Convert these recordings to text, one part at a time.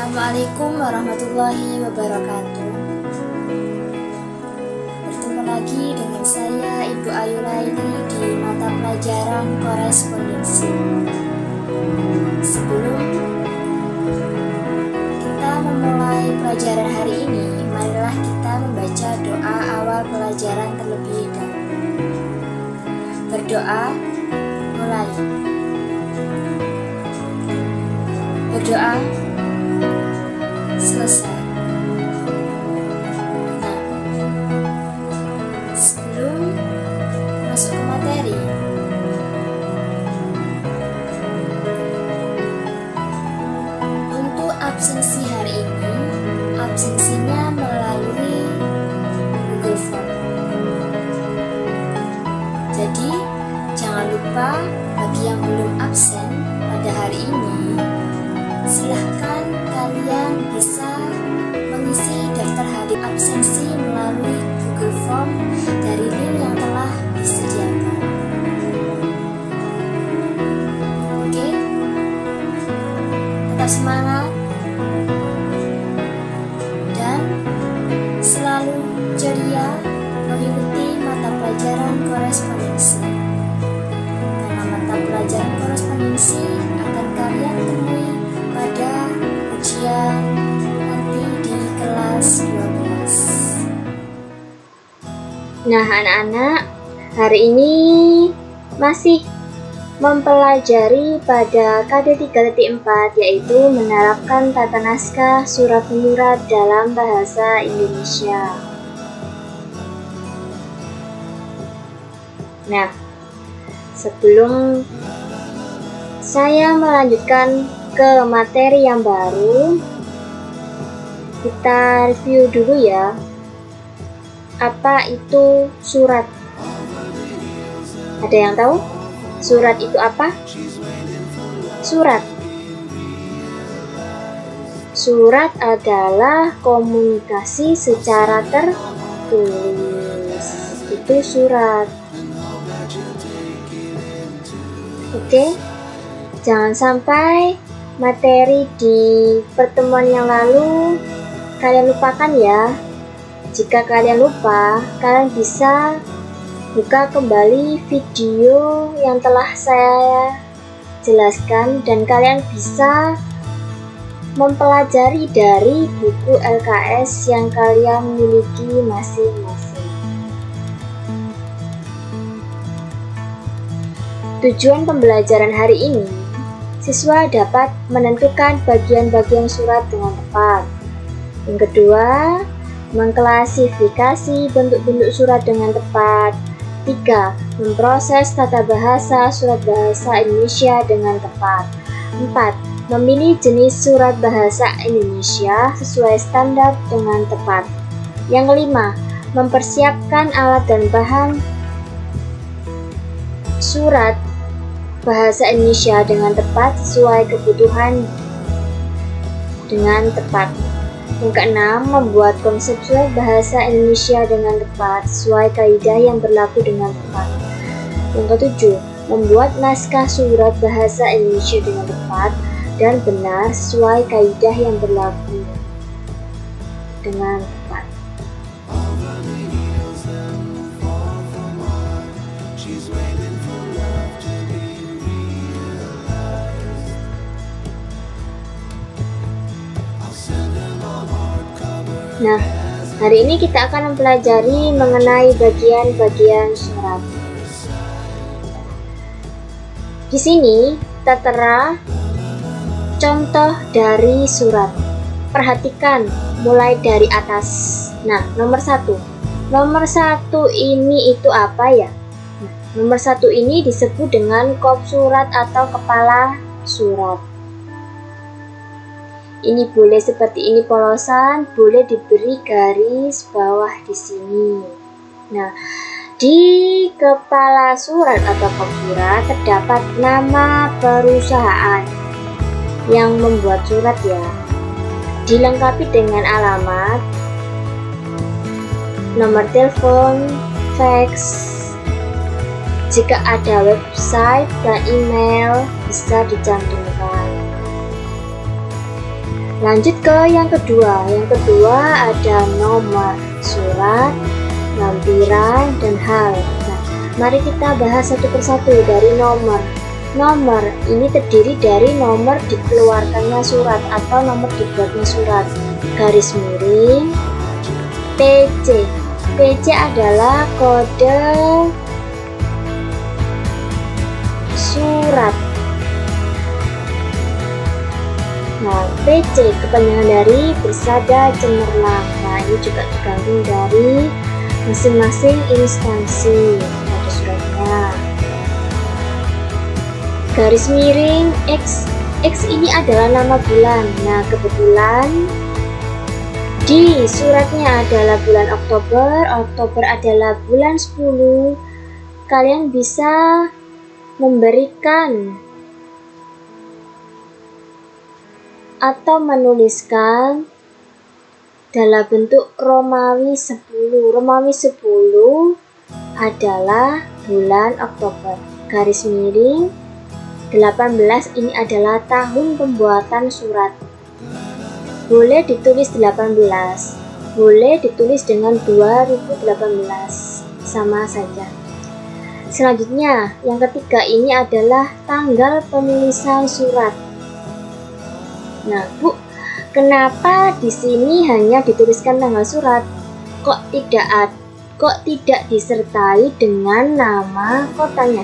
Assalamualaikum warahmatullahi wabarakatuh. Bertemu lagi dengan saya Ibu Ayu Laili di mata pelajaran korespondensi. Sebelum kita memulai pelajaran hari ini, marilah kita membaca doa awal pelajaran terlebih dahulu. Berdoa, mulai. Berdoa, selesai. Nah, sebelum masuk ke materi, untuk absensi hari ini, absensinya melalui Google Form. Jadi, jangan lupa bagi yang belum absen pada hari ini, silahkan kalian bisa mengisi daftar hari absensi melalui Google Form dari link yang telah disediakan. Oke, tetap semangat dan selalu ceria mengikuti mata pelajaran korespondensi, karena mata pelajaran korespondensi akan kalian temui pada ujian nanti di kelas 12. Nah, anak-anak, hari ini masih mempelajari pada KD 3.4, yaitu menerapkan tata naskah surat menyurat dalam bahasa Indonesia. Nah, sebelum saya melanjutkan ke materi yang baru, kita review dulu ya, apa itu surat. Ada yang tahu surat itu apa? Surat adalah komunikasi secara tertulis, itu surat. Oke, jangan sampai materi di pertemuan yang lalu kalian lupakan ya. Jika kalian lupa, kalian bisa buka kembali video yang telah saya jelaskan dan kalian bisa mempelajari dari buku LKS yang kalian miliki masing-masing. Tujuan pembelajaran hari ini, siswa dapat menentukan bagian-bagian surat dengan tepat. Yang kedua, mengklasifikasi bentuk-bentuk surat dengan tepat. 3. Memproses tata bahasa surat bahasa Indonesia dengan tepat. 4. Memilih jenis surat bahasa Indonesia sesuai standar dengan tepat. Yang kelima, mempersiapkan alat dan bahan surat bahasa Indonesia dengan tepat sesuai kebutuhan dengan tepat. Yang keenam, membuat konsep surat bahasa Indonesia dengan tepat sesuai kaidah yang berlaku dengan tepat. Yang ketujuh, membuat naskah surat bahasa Indonesia dengan tepat dan benar sesuai kaidah yang berlaku dengan tepat. Nah, hari ini kita akan mempelajari mengenai bagian-bagian surat. Di sini tertera contoh dari surat. Perhatikan mulai dari atas. Nah, nomor 1. Nomor 1 ini itu apa ya? Nah, nomor 1 ini disebut dengan kop surat atau kepala surat. Ini boleh seperti ini polosan, boleh diberi garis bawah di sini. Nah, di kepala surat atau kop surat terdapat nama perusahaan yang membuat surat ya. Dilengkapi dengan alamat, nomor telepon, fax. Jika ada website dan email bisa dicantumkan. Lanjut ke yang kedua. Yang kedua ada nomor surat, lampiran, dan hal. Nah, mari kita bahas satu persatu dari nomor. Nomor ini terdiri dari nomor dikeluarkannya surat atau nomor dibuatnya surat. Garis miring PC. PC adalah kode surat. Nah, PC kepanjangan dari Persada Cemerlang. Nah, ini juga tergantung dari masing-masing instansi kode suratnya. Garis miring X. X ini adalah nama bulan. Nah, kebetulan di suratnya adalah bulan Oktober. Oktober adalah bulan 10. Kalian bisa memberikan atau menuliskan dalam bentuk Romawi 10. Romawi 10 adalah bulan Oktober. Garis miring 18 ini adalah tahun pembuatan surat. Boleh ditulis 18, boleh ditulis dengan 2018, sama saja. Selanjutnya, yang ketiga ini adalah tanggal penulisan surat. Nah, Bu, kenapa di sini hanya dituliskan tanggal surat? Kok tidak disertai dengan nama kotanya?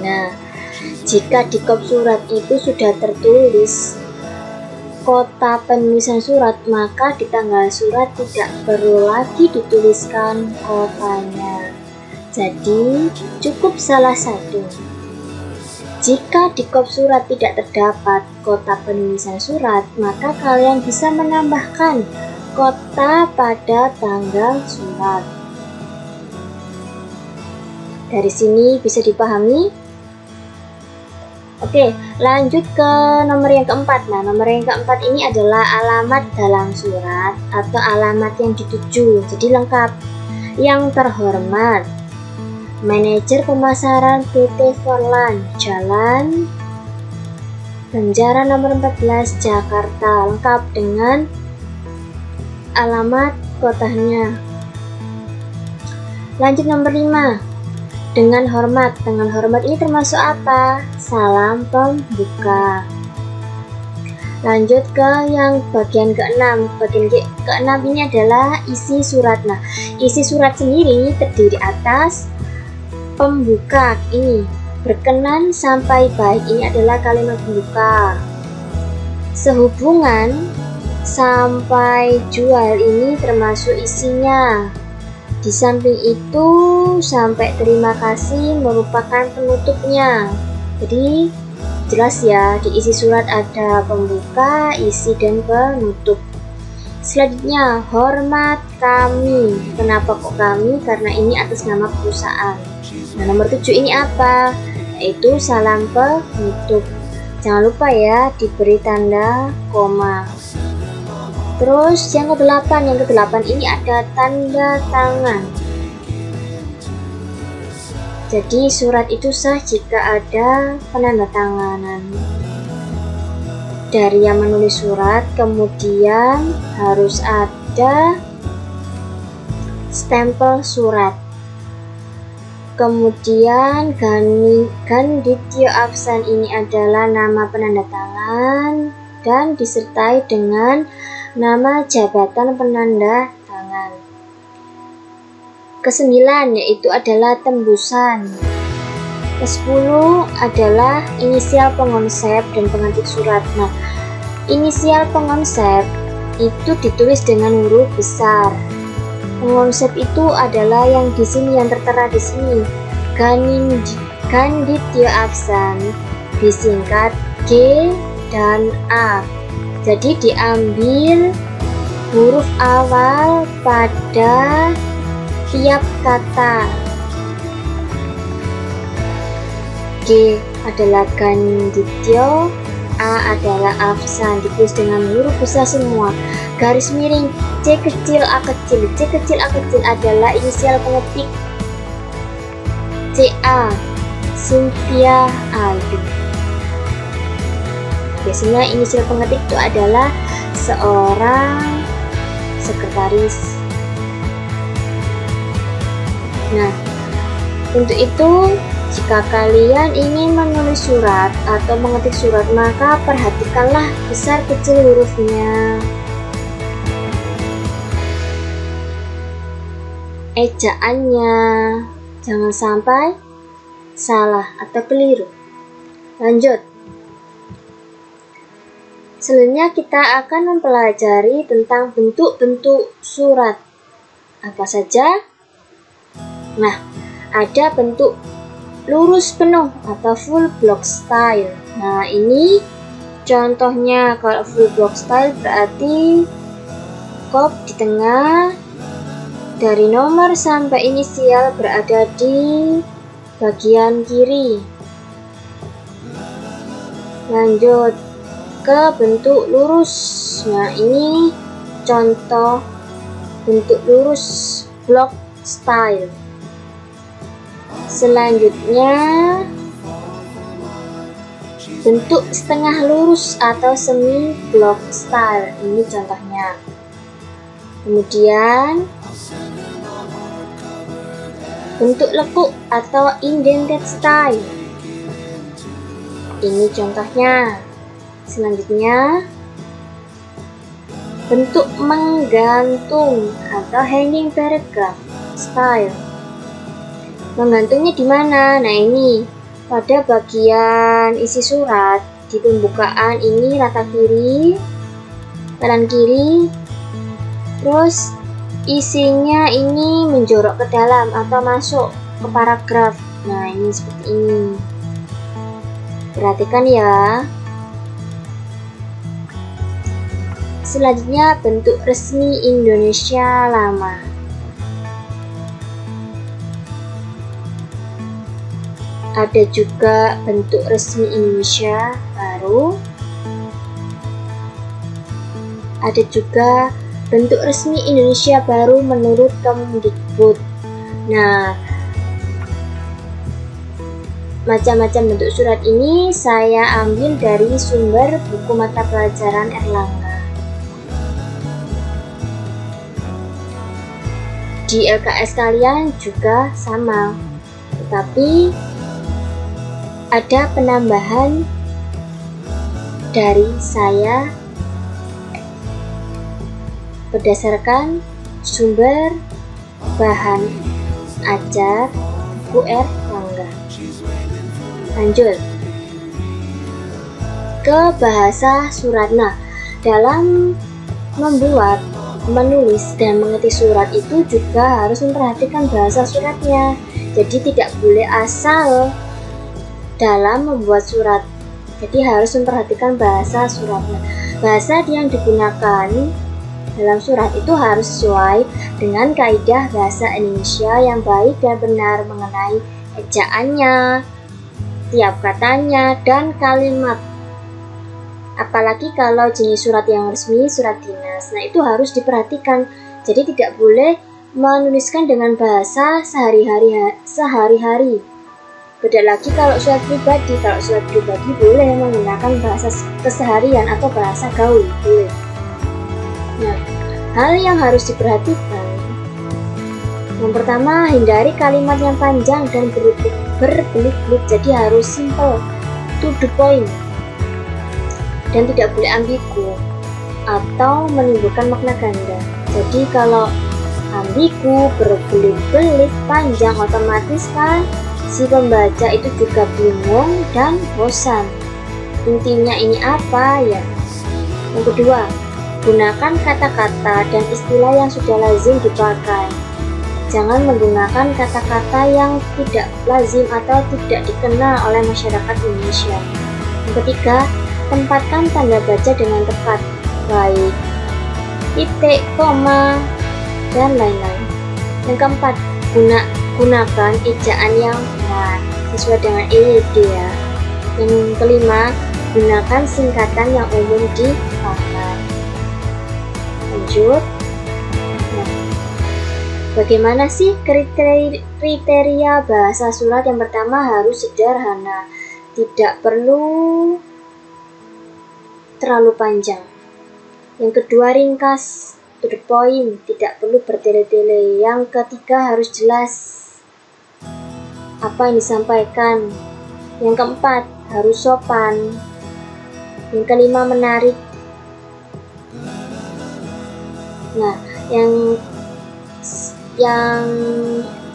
Nah, jika di kop surat itu sudah tertulis kota penulisan surat, maka di tanggal surat tidak perlu lagi dituliskan kotanya. Jadi, cukup salah satu. Jika di kop surat tidak terdapat kota penulisan surat, maka kalian bisa menambahkan kota pada tanggal surat. Dari sini bisa dipahami? Oke, lanjut ke nomor yang keempat. Nah, nomor yang keempat ini adalah alamat dalam surat atau alamat yang dituju. Jadi lengkap. Yang terhormat, Manajer Pemasaran PT Forlan, Jalan Banjaran nomor 14, Jakarta. Lengkap dengan alamat kotanya. Lanjut nomor 5. Dengan hormat. Dengan hormat ini termasuk apa? Salam pembuka. Lanjut ke yang bagian ke-6. Bagian ke-6 ini adalah isi surat. Nah, isi surat sendiri terdiri atas pembuka. Ini berkenan sampai baik. Ini adalah kalimat pembuka. Sehubungan sampai jual ini termasuk isinya. Di samping itu, sampai terima kasih merupakan penutupnya. Jadi jelas ya, di isi surat ada pembuka, isi, dan penutup. Selanjutnya, hormat kami. Kenapa kok kami? Karena ini atas nama perusahaan. Nah, nomor 7 ini apa? Yaitu salam penutup. Jangan lupa ya, diberi tanda koma. Terus yang ke-8, ini ada tanda tangan. Jadi surat itu sah jika ada penandatanganan dari yang menulis surat. Kemudian harus ada stempel surat. Kemudian Gandityo Aksan ini adalah nama penandatangan dan disertai dengan nama jabatan penanda tangan. Ke-9 yaitu adalah tembusan. Ke-10 adalah inisial pengonsep dan pengantar surat. Nah, inisial pengonsep itu ditulis dengan huruf besar. Pengonsep itu adalah yang di sini, yang tertera di sini. Gandityo Aksan disingkat G dan A. Jadi diambil huruf awal pada tiap kata. G adalah Gandityo, A adalah Aksan, ditulis dengan huruf besar semua. Garis miring C kecil A kecil. C kecil A kecil adalah inisial pengetik. CA, Cynthia Aldi. Oke, biasanya inisial pengetik itu adalah seorang sekretaris. Nah, untuk itu jika kalian ingin menulis surat atau mengetik surat, maka perhatikanlah besar kecil hurufnya, ejaannya, jangan sampai salah atau keliru. Lanjut. Selanjutnya kita akan mempelajari tentang bentuk-bentuk surat. Apa saja? Nah, ada bentuk lurus penuh atau full block style. Nah, ini contohnya. Kalau full block style berarti kop di tengah, dari nomor sampai inisial berada di bagian kiri. Lanjut ke bentuk lurus. Nah, ini contoh bentuk lurus block style. Selanjutnya bentuk setengah lurus atau semi block style. Ini contohnya. Kemudian bentuk lekuk atau indented style. Ini contohnya. Selanjutnya bentuk menggantung atau hanging paragraph style. Menggantungnya di mana? Nah, ini pada bagian isi surat di pembukaan ini rata kiri, kanan kiri, terus isinya ini menjorok ke dalam atau masuk ke paragraf. Nah, ini seperti ini. Perhatikan ya. Selanjutnya bentuk resmi Indonesia lama. Ada juga bentuk resmi Indonesia baru. Ada juga bentuk resmi Indonesia baru menurut Kemdikbud. Nah, macam-macam bentuk surat ini saya ambil dari sumber buku mata pelajaran Erlangga. Di LKS kalian juga sama, tetapi ada penambahan dari saya berdasarkan sumber bahan ajar buku Erlangga. Lanjut ke bahasa surat. Nah, dalam membuat, menulis, dan mengetik surat itu juga harus memperhatikan bahasa suratnya. Jadi tidak boleh asal dalam membuat surat. Jadi harus memperhatikan bahasa suratnya. Bahasa yang digunakan dalam surat itu harus sesuai dengan kaidah bahasa Indonesia yang baik dan benar mengenai ejaannya, tiap katanya, dan kalimat. Apalagi kalau jenis surat yang resmi, surat dinas. Nah, itu harus diperhatikan. Jadi tidak boleh menuliskan dengan bahasa sehari-hari. Beda lagi kalau surat pribadi. Kalau surat pribadi boleh menggunakan bahasa keseharian atau bahasa gaul, boleh. Nah, hal yang harus diperhatikan, yang pertama, hindari kalimat yang panjang dan berbelit-belit. Jadi harus simple, to the point, dan tidak boleh ambigu atau menimbulkan makna ganda. Jadi kalau ambigu, berbelit-belit, panjang, otomatis kan si pembaca itu juga bingung dan bosan. Intinya ini apa ya? Yang kedua, gunakan kata-kata dan istilah yang sudah lazim dipakai. Jangan menggunakan kata-kata yang tidak lazim atau tidak dikenal oleh masyarakat Indonesia. Yang ketiga, tempatkan tanda baca dengan tepat, baik titik, koma, dan lain-lain. Yang keempat, gunakan ejaan yang benar sesuai dengan EYD ya. Yang kelima, gunakan singkatan yang umum dipakai. Lanjut. Nah, bagaimana sih kriteria bahasa surat? Yang pertama harus sederhana, tidak perlu terlalu panjang. Yang kedua ringkas, to the point, tidak perlu bertele-tele. Yang ketiga harus jelas apa yang disampaikan. Yang keempat harus sopan. Yang kelima menarik. Nah, yang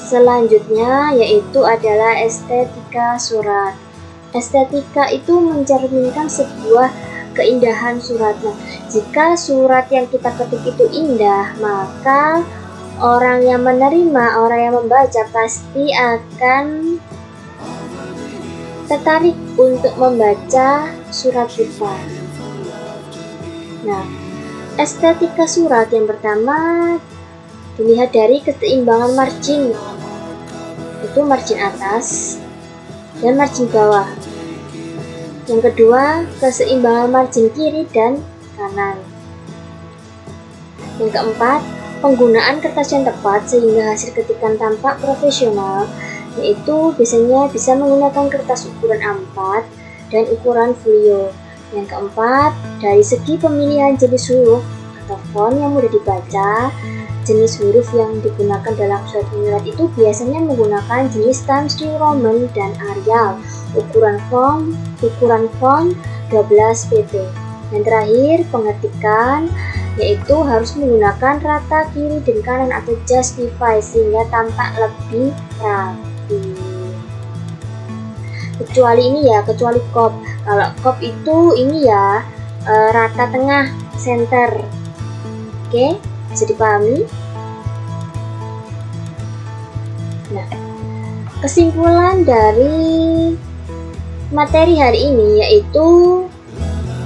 selanjutnya yaitu adalah estetika surat. Estetika itu mencerminkan sebuah keindahan surat. Nah, jika surat yang kita ketik itu indah, maka orang yang menerima, orang yang membaca pasti akan tertarik untuk membaca surat kita. Nah, estetika surat yang pertama dilihat dari keseimbangan margin, itu margin atas dan margin bawah. Yang kedua, keseimbangan margin kiri dan kanan. Yang keempat, penggunaan kertas yang tepat sehingga hasil ketikan tampak profesional, yaitu biasanya bisa menggunakan kertas ukuran A4 dan ukuran folio. Yang keempat, dari segi pemilihan jenis huruf atau font yang mudah dibaca, jenis huruf yang digunakan dalam surat menyurat itu biasanya menggunakan jenis Times New Roman dan Arial. Ukuran font 12 pp. Yang terakhir, pengetikan, yaitu harus menggunakan rata kiri dan kanan atau justify sehingga tampak lebih rapi. Kecuali kop. Kalau kop itu ini ya rata tengah, center. Oke, bisa dipahami? Nah, kesimpulan dari materi hari ini yaitu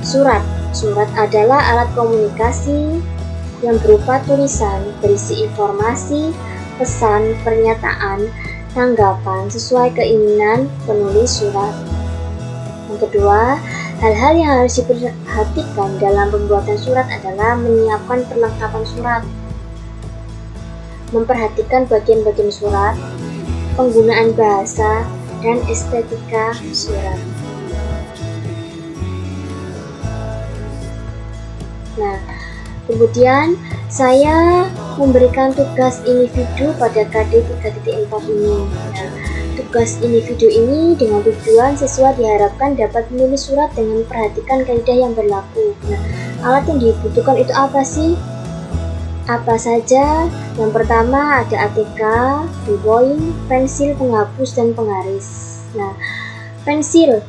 surat. Surat adalah alat komunikasi yang berupa tulisan berisi informasi, pesan, pernyataan, tanggapan sesuai keinginan penulis surat. Yang kedua, hal-hal yang harus diperhatikan dalam pembuatan surat adalah menyiapkan perlengkapan surat, memperhatikan bagian-bagian surat, penggunaan bahasa, dan estetika surat. Nah, kemudian saya memberikan tugas individu pada KD 3.4 ini. Nah, tugas individu ini dengan tujuan siswa diharapkan dapat menulis surat dengan memperhatikan kaidah yang berlaku. Nah, alat yang dibutuhkan itu apa sih? Apa saja? Yang pertama ada ATK, ballpoint, pensil penghapus, dan penggaris. Nah, pensil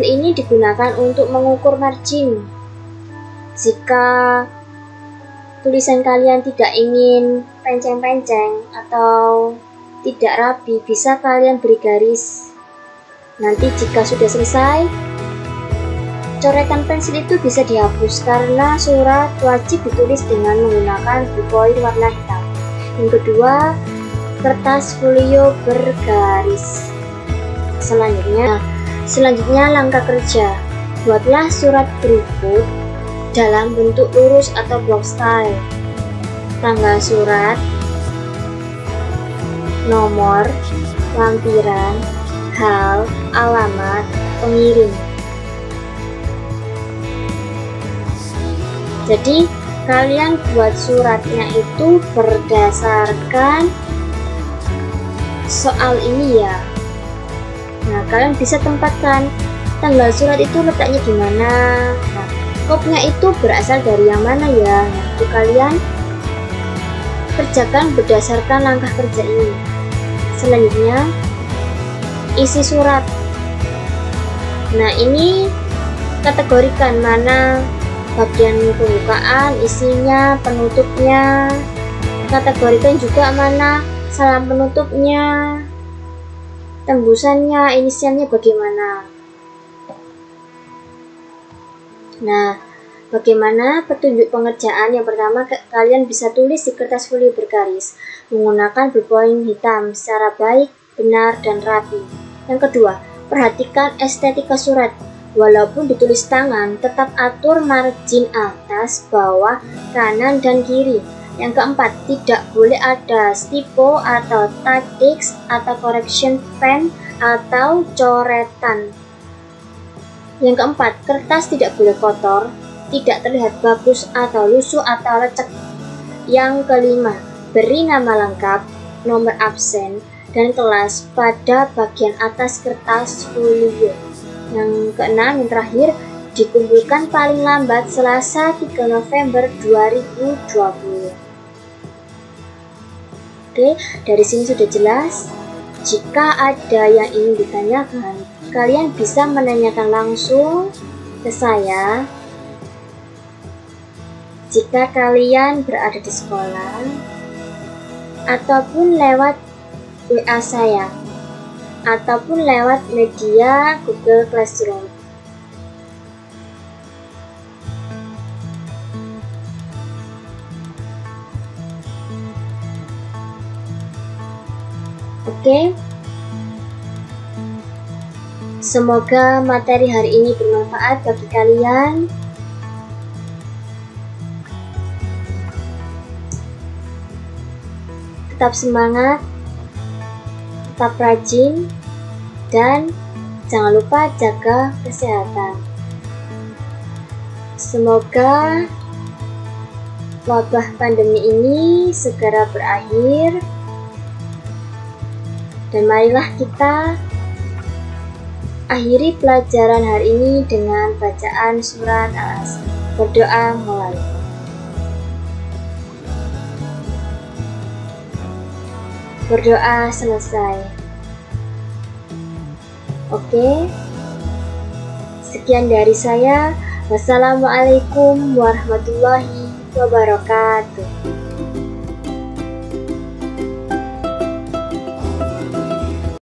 ini digunakan untuk mengukur margin. Jika tulisan kalian tidak ingin penceng-penceng atau tidak rapi, bisa kalian beri garis. Nanti jika sudah selesai, coretan pensil itu bisa dihapus karena surat wajib ditulis dengan menggunakan ballpoint warna hitam. Yang kedua, kertas folio bergaris. Selanjutnya langkah kerja. Buatlah surat berikut dalam bentuk lurus atau block style. Tanggal surat, nomor, lampiran, hal, alamat, pengirim. Jadi kalian buat suratnya itu berdasarkan soal ini ya. Nah, kalian bisa tempatkan tanggal surat itu letaknya di mana. Nah, kopnya itu berasal dari yang mana ya. Nah, itu kalian kerjakan berdasarkan langkah kerja ini. Selanjutnya, isi surat. Nah, ini kategorikan mana bagian pembukaan, isinya, penutupnya. Kategorikan juga mana salam penutupnya, tembusannya, inisialnya bagaimana. Nah, bagaimana petunjuk pengerjaan? Yang pertama, kalian bisa tulis di kertas folio bergaris menggunakan ballpoint hitam secara baik, benar, dan rapi. Yang kedua, perhatikan estetika surat. Walaupun ditulis tangan, tetap atur margin atas, bawah, kanan, dan kiri. Yang keempat, tidak boleh ada typo atau typex atau correction pen atau coretan. Yang keempat, kertas tidak boleh kotor, tidak terlihat bagus atau lusuh atau lecek. Yang kelima, beri nama lengkap, nomor absen, dan kelas pada bagian atas kertas folio. Yang keenam, yang terakhir, dikumpulkan paling lambat Selasa 3 November 2020. Oke, dari sini sudah jelas. Jika ada yang ingin ditanyakan, kalian bisa menanyakan langsung ke saya. Jika kalian berada di sekolah, ataupun lewat WA saya, ataupun lewat media Google Classroom. Oke, semoga materi hari ini bermanfaat bagi kalian. Tetap semangat, tetap rajin, dan jangan lupa jaga kesehatan. Semoga wabah pandemi ini segera berakhir. Dan marilah kita akhiri pelajaran hari ini dengan bacaan surat Al-Asr. Berdoa mulai. Berdoa selesai. Oke. Sekian dari saya. Wassalamualaikum warahmatullahi wabarakatuh.